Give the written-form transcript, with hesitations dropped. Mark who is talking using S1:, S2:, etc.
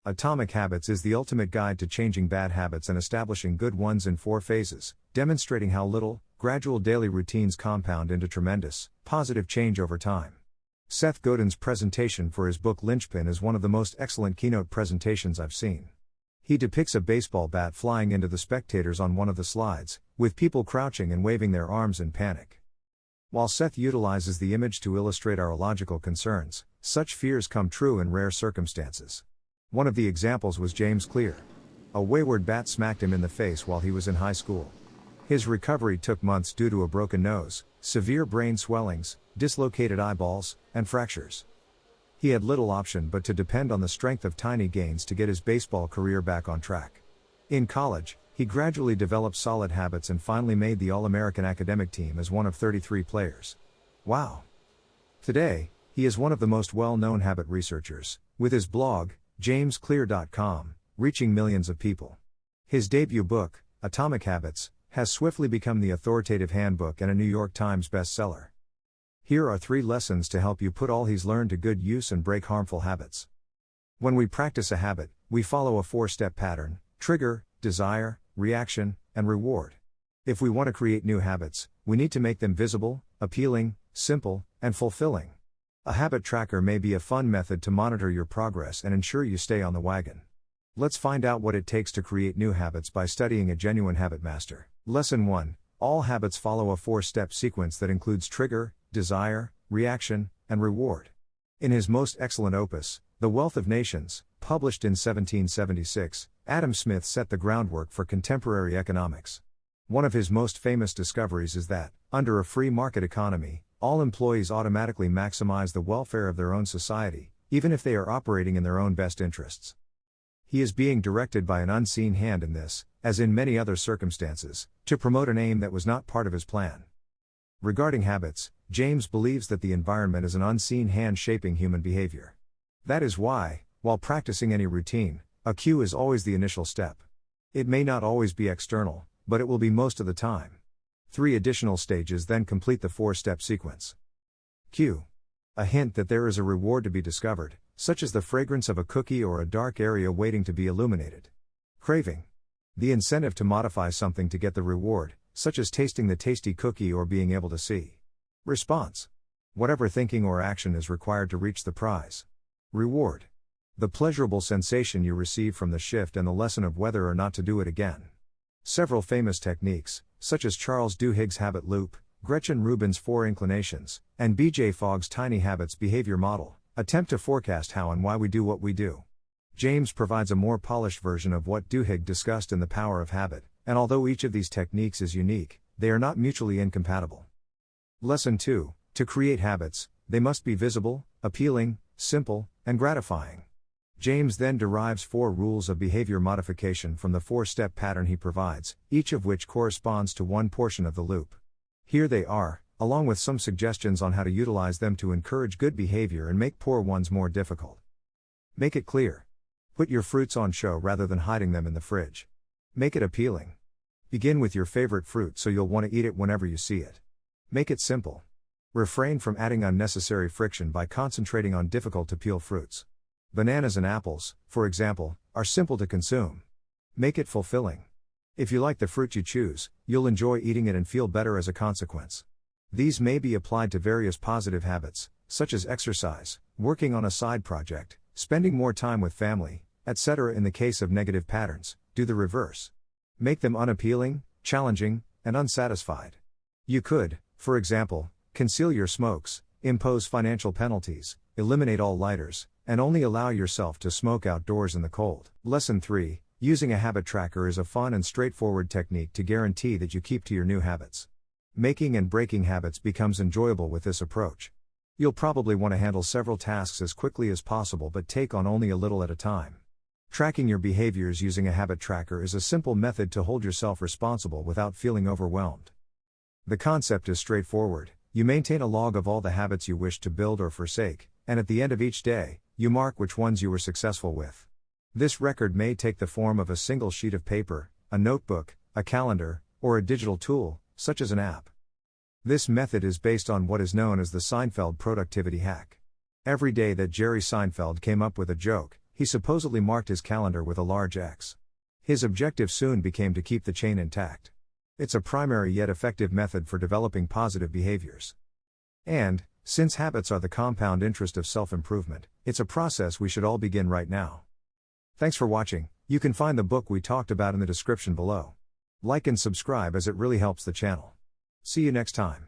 S1: Atomic Habits is the ultimate guide to changing bad habits and establishing good ones in 4 phases, demonstrating how little, gradual daily routines compound into tremendous, positive change over time. Seth Godin's presentation for his book Linchpin is one of the most excellent keynote presentations I've seen. He depicts a baseball bat flying into the spectators on one of the slides, with people crouching and waving their arms in panic. While Seth utilizes the image to illustrate our illogical concerns, such fears come true in rare circumstances. One of the examples was James Clear. A wayward bat smacked him in the face while he was in high school. His recovery took months due to a broken nose, severe brain swellings, dislocated eyeballs, and fractures. He had little option but to depend on the strength of tiny gains to get his baseball career back on track. In college, he gradually developed solid habits and finally made the All-American academic team as one of 33 players. Wow! Today, he is one of the most well-known habit researchers, with his blog, jamesclear.com, reaching millions of people. His debut book, Atomic Habits, has swiftly become the authoritative handbook and a New York Times bestseller. Here are 3 lessons to help you put all he's learned to good use and break harmful habits. When we practice a habit, we follow a 4-step pattern: trigger, desire, reaction, and reward. If we want to create new habits, we need to make them visible, appealing, simple, and fulfilling. A habit tracker may be a fun method to monitor your progress and ensure you stay on the wagon. Let's find out what it takes to create new habits by studying a genuine habit master. Lesson 1. All habits follow a 4-step sequence that includes trigger, desire, reaction, and reward. In his most excellent opus, The Wealth of Nations, published in 1776, Adam Smith set the groundwork for contemporary economics. One of his most famous discoveries is that, under a free market economy, all employees automatically maximize the welfare of their own society, even if they are operating in their own best interests. He is being directed by an unseen hand in this, as in many other circumstances, to promote an aim that was not part of his plan. Regarding habits, James believes that the environment is an unseen hand shaping human behavior. That is why, while practicing any routine, a cue is always the initial step. It may not always be external, but it will be most of the time. 3 additional stages then complete the 4-step sequence. Cue. A hint that there is a reward to be discovered, such as the fragrance of a cookie or a dark area waiting to be illuminated. Craving. The incentive to modify something to get the reward, such as tasting the tasty cookie or being able to see. Response. Whatever thinking or action is required to reach the prize. Reward. The pleasurable sensation you receive from the shift and the lesson of whether or not to do it again. Several famous techniques, such as Charles Duhigg's habit loop, Gretchen Rubin's 4 inclinations, and B.J. Fogg's tiny habits behavior model, attempt to forecast how and why we do what we do. James provides a more polished version of what Duhigg discussed in The Power of Habit, and although each of these techniques is unique, they are not mutually incompatible. Lesson 2. To create habits, they must be visible, appealing, simple, and gratifying. James then derives 4 rules of behavior modification from the 4-step pattern he provides, each of which corresponds to one portion of the loop. Here they are, along with some suggestions on how to utilize them to encourage good behavior and make poor ones more difficult. Make it clear. Put your fruits on show rather than hiding them in the fridge. Make it appealing. Begin with your favorite fruit so you'll want to eat it whenever you see it. Make it simple. Refrain from adding unnecessary friction by concentrating on difficult to peel fruits. Bananas and apples, for example, are simple to consume. Make it fulfilling. If you like the fruit you choose, you'll enjoy eating it and feel better as a consequence. These may be applied to various positive habits, such as exercise, working on a side project, spending more time with family, etc. In the case of negative patterns, do the reverse. Make them unappealing, challenging, and unsatisfied. You could, for example, conceal your smokes, impose financial penalties, eliminate all lighters, and only allow yourself to smoke outdoors in the cold. Lesson 3. Using a habit tracker is a fun and straightforward technique to guarantee that you keep to your new habits. Making and breaking habits becomes enjoyable with this approach. You'll probably want to handle several tasks as quickly as possible but take on only a little at a time. Tracking your behaviors using a habit tracker is a simple method to hold yourself responsible without feeling overwhelmed. The concept is straightforward. You maintain a log of all the habits you wish to build or forsake, and at the end of each day, you mark which ones you were successful with. This record may take the form of a single sheet of paper, a notebook, a calendar, or a digital tool, such as an app. This method is based on what is known as the Seinfeld productivity hack. Every day that Jerry Seinfeld came up with a joke, He supposedly marked his calendar with a large X. His objective soon became to keep the chain intact. It's a primary yet effective method for developing positive behaviors. And, since habits are the compound interest of self-improvement, it's a process we should all begin right now. Thanks for watching. You can find the book we talked about in the description below. Like and subscribe as it really helps the channel. See you next time.